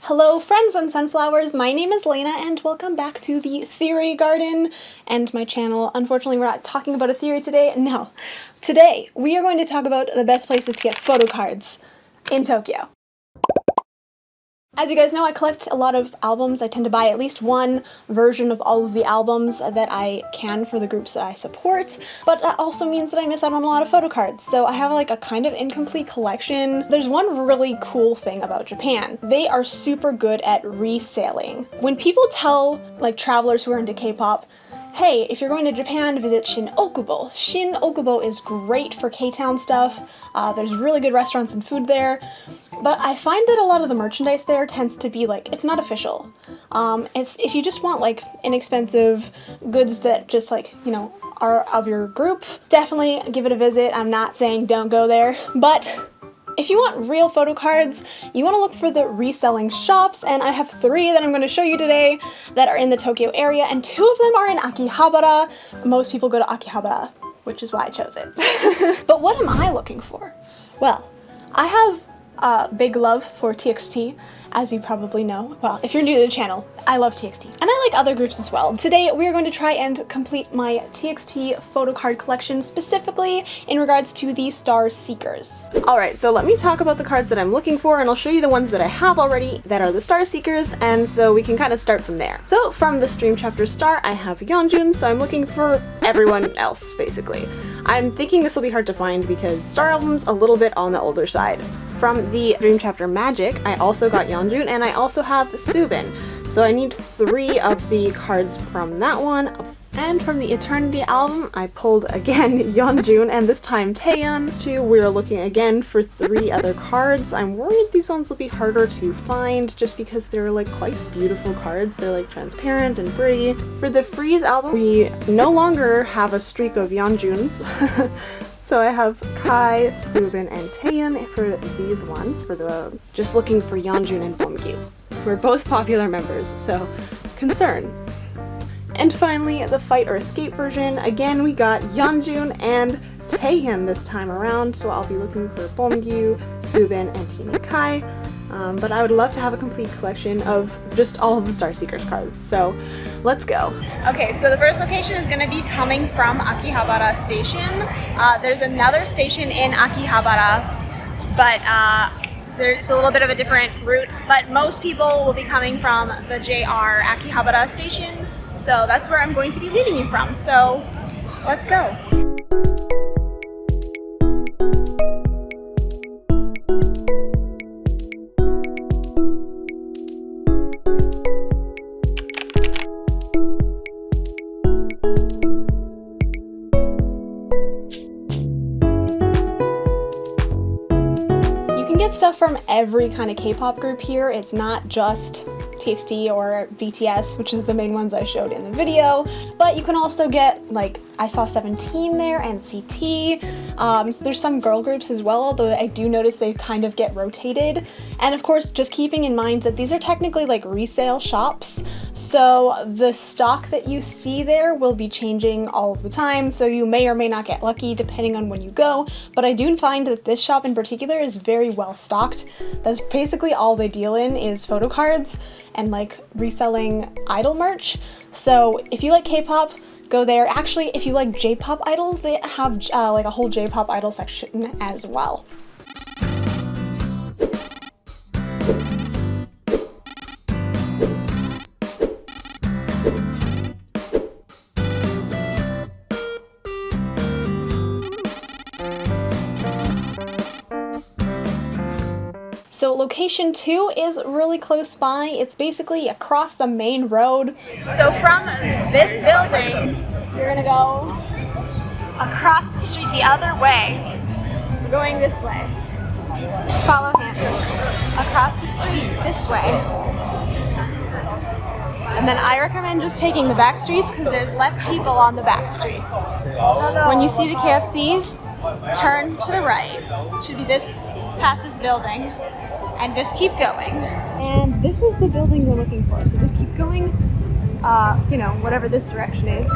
Hello friends and sunflowers, my name is Lena and welcome back to the Theory Garden and my channel. Unfortunately, we're not talking about a theory today. No. Today, we are going to talk about the best places to get photo cards in Tokyo. As you guys know, I collect a lot of albums. I tend to buy at least one version of all of the albums that I can for the groups that I support, but that also means that I miss out on a lot of photo cards. So I have like a kind of incomplete collection. There's one really cool thing about Japan. They are super good at reselling. When people tell like travelers who are into K-pop, hey, if you're going to Japan, visit Shin Okubo. Shin Okubo is great for K-Town stuff. There's really good restaurants and food there. But I find that a lot of the merchandise there tends to be like, it's not official. If you just want like inexpensive goods that just like, you know, are of your group, definitely give it a visit. I'm not saying don't go there, but if you want real photo cards, you want to look for the reselling shops, and I have 3 that I'm going to show you today that are in the Tokyo area, and 2 of them are in Akihabara. Most people go to Akihabara, which is why I chose it. But what am I looking for? Well, I have a big love for TXT, as you probably know. Well, if you're new to the channel, I love TXT. And I like other groups as well. Today, we are going to try and complete my TXT photo card collection, specifically in regards to the Star Seekers. Alright, so let me talk about the cards that I'm looking for, and I'll show you the ones that I have already that are the Star Seekers, and so we can kind of start from there. So, from the Stream Chapter Star, I have Yeonjun, so I'm looking for everyone else, basically. I'm thinking this will be hard to find because Star Album's a little bit on the older side. From the Dream Chapter Magic, I also got Yeonjun, and I also have Subin. So I need 3 of the cards from that one. And from the Eternity album, I pulled again Yeonjun, and this time Taeyeon. We're looking again for 3 other cards. I'm worried these ones will be harder to find just because they're like quite beautiful cards. They're like transparent and pretty. For the Freeze album, we no longer have a streak of Yeonjuns. So I have Kai, Subin, and Taeyeon for these ones, for the just looking for Yeonjun and Bomgyu. We're both popular members, so concern. And finally, the Fight or Escape version. Again, we got Yeonjun and Taeyeon this time around, so I'll be looking for Bomgyu, Subin, and Teen Kai. But I would love to have a complete collection of just all of the Star Seekers cards, so let's go. Okay, so the first location is going to be coming from Akihabara Station. There's another station in Akihabara, but it's a little bit of a different route, but most people will be coming from the JR Akihabara Station, so that's where I'm going to be leading you from, so let's go. Stuff from every kind of K-pop group here. It's not just TXT or BTS, which is the main ones I showed in the video, but you can also get, like, I saw 17 there and CT. So there's some girl groups as well, although I do notice they kind of get rotated. And of course, just keeping in mind that these are technically like resale shops, so the stock that you see there will be changing all of the time, so you may or may not get lucky depending on when you go, but I do find that this shop in particular is very well stocked. That's basically all they deal in is photo cards and like reselling idol merch. So if you like K-pop, go there. Actually, if you like J-pop idols, they have like a whole J-pop idol section as well. So location 2 is really close by. It's basically across the main road. So from this building, you're gonna go across the street the other way. We're going this way. Follow him. Across the street this way. And then I recommend just taking the back streets because there's less people on the back streets. When you see the KFC, turn to the right. It should be this, past this building. And just keep going. And this is the building we're looking for. So just keep going, you know, whatever this direction is.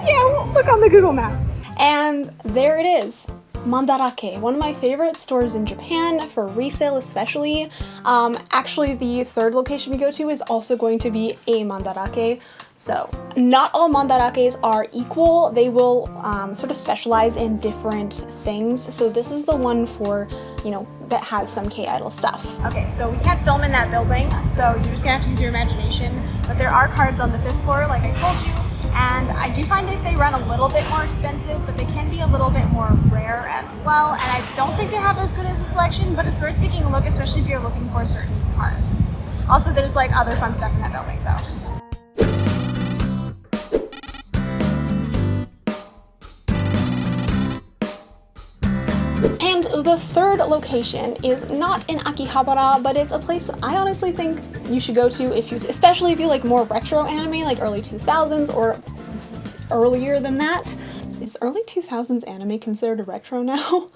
Yeah, we'll look on the Google map. And there it is. Mandarake, one of my favorite stores in Japan for resale especially. Actually, the third location we go to is also going to be a Mandarake. So not all Mandarakes are equal. They will sort of specialize in different things. So this is the one for, you know, that has some K-Idol stuff. Okay, so we can't film in that building, so you're just gonna have to use your imagination. But there are cards on the 5th floor, like I told you. And I do find that they run a little bit more expensive, but they can be a little bit more rare as well. And I don't think they have as good as a selection, but it's worth taking a look, especially if you're looking for certain cards. Also, there's like other fun stuff in that building, so. And the third location is not in Akihabara, but it's a place that I honestly think you should go to if you, especially if you like more retro anime, like early 2000s or earlier than that. Is early 2000s anime considered a retro now?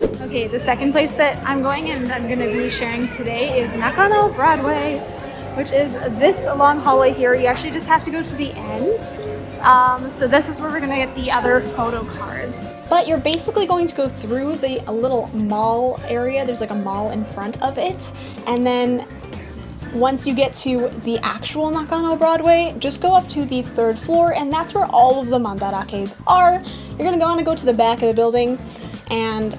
Okay, the second place that I'm going and I'm going to be sharing today is Nakano Broadway, which is this long hallway here. You actually just have to go to the end. So this is where we're going to get the other photo cards. But you're basically going to go through the little mall area. There's like a mall in front of it. And then once you get to the actual Nakano Broadway, just go up to the 3rd floor, and that's where all of the Mandarakes are. You're going to want to go to the back of the building and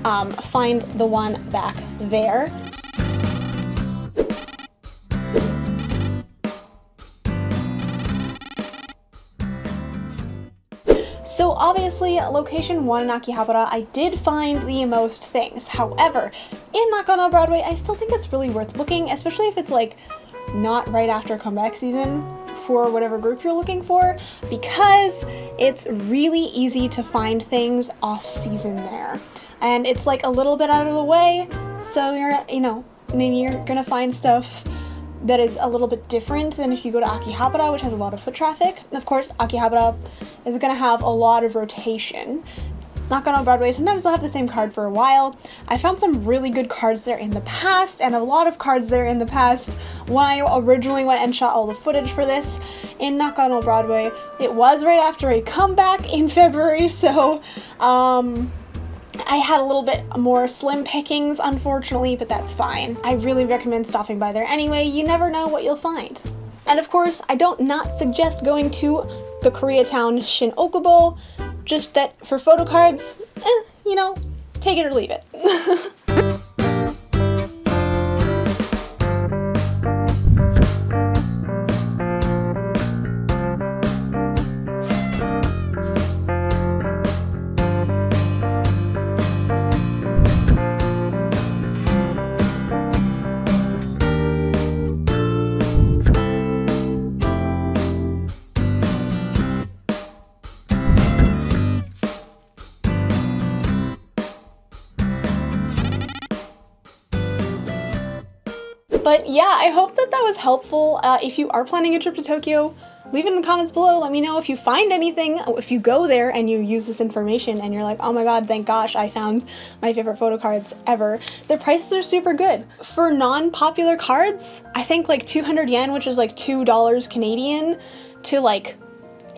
find the one back there. So obviously, location 1 in Akihabara, I did find the most things. However, in Nakano Broadway, I still think it's really worth looking, especially if it's like not right after comeback season for whatever group you're looking for, because it's really easy to find things off season there. And it's like a little bit out of the way, so you're, you know, maybe you're gonna find stuff that is a little bit different than if you go to Akihabara, which has a lot of foot traffic. Of course, Akihabara is going to have a lot of rotation. Nakano Broadway, sometimes they'll have the same card for a while. I found some really good cards there in the past, and a lot of cards there in the past when I originally went and shot all the footage for this in Nakano Broadway. It was right after a comeback in February, so I had a little bit more slim pickings, unfortunately, but that's fine. I really recommend stopping by there anyway. You never know what you'll find. And of course, I don't not suggest going to the Koreatown Shin Okubo, just that for photo cards, you know, take it or leave it. But yeah, I hope that that was helpful. If you are planning a trip to Tokyo, leave it in the comments below. Let me know if you find anything, if you go there and you use this information and you're like, oh my god, thank gosh, I found my favorite photo cards ever. Their prices are super good. For non-popular cards, I think like 200 yen, which is like $2 Canadian, to like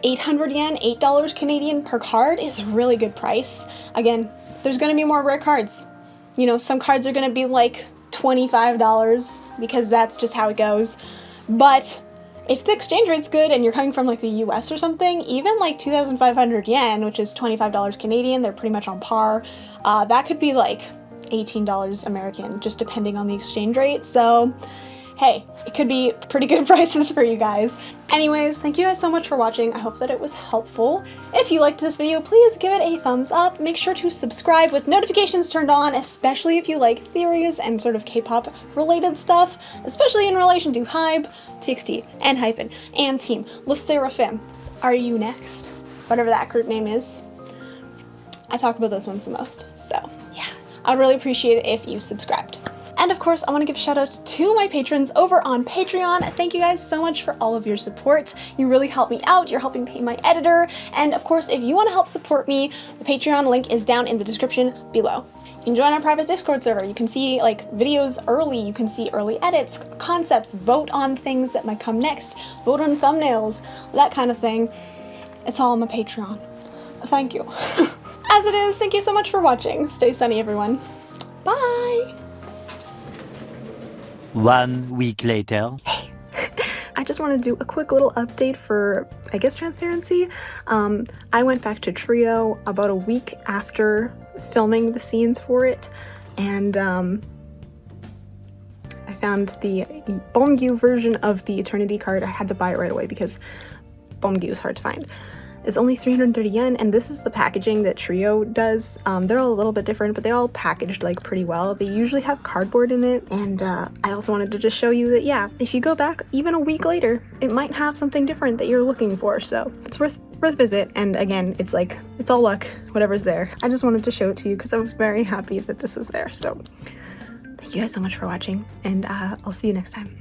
800 yen, $8 Canadian per card is a really good price. Again, there's gonna be more rare cards. You know, some cards are gonna be like $25 because that's just how it goes. But if the exchange rate's good and you're coming from like the US or something, even like 2,500 yen, which is $25 Canadian, they're pretty much on par. That could be like $18 American, just depending on the exchange rate. So hey, it could be pretty good prices for you guys. Anyways, thank you guys so much for watching. I hope that it was helpful. If you liked this video, please give it a thumbs up. Make sure to subscribe with notifications turned on, especially if you like theories and sort of K-pop related stuff, especially in relation to HYBE, TXT, and Hypen, and Team Le Sserafim. Are you next? Whatever that group name is. I talk about those ones the most, so yeah. I'd really appreciate it if you subscribed. And of course, I want to give a shout out to my patrons over on Patreon. Thank you guys so much for all of your support. You really help me out. You're helping pay my editor. And of course, if you want to help support me, the Patreon link is down in the description below. You can join our private Discord server. You can see like videos early. You can see early edits, concepts, vote on things that might come next, vote on thumbnails, that kind of thing. It's all on my Patreon. Thank you. as it is, thank you so much for watching. Stay sunny, everyone. Bye! 1 week later. I just want to do a quick little update for, I guess, transparency. I went back to Trio about a week after filming the scenes for it, and I found the Bomgyu version of the Eternity card. I had to buy it right away because Bomgyu is hard to find. It's only 330 yen, and this is the packaging that Trio does. They're all a little bit different, but they all packaged like pretty well. They usually have cardboard in it, and I also wanted to just show you that, yeah, if you go back even a week later, it might have something different that you're looking for, so it's worth visit. And again, it's like, it's all luck, whatever's there. I just wanted to show it to you because I was very happy that this was there, so thank you guys so much for watching, and I'll see you next time.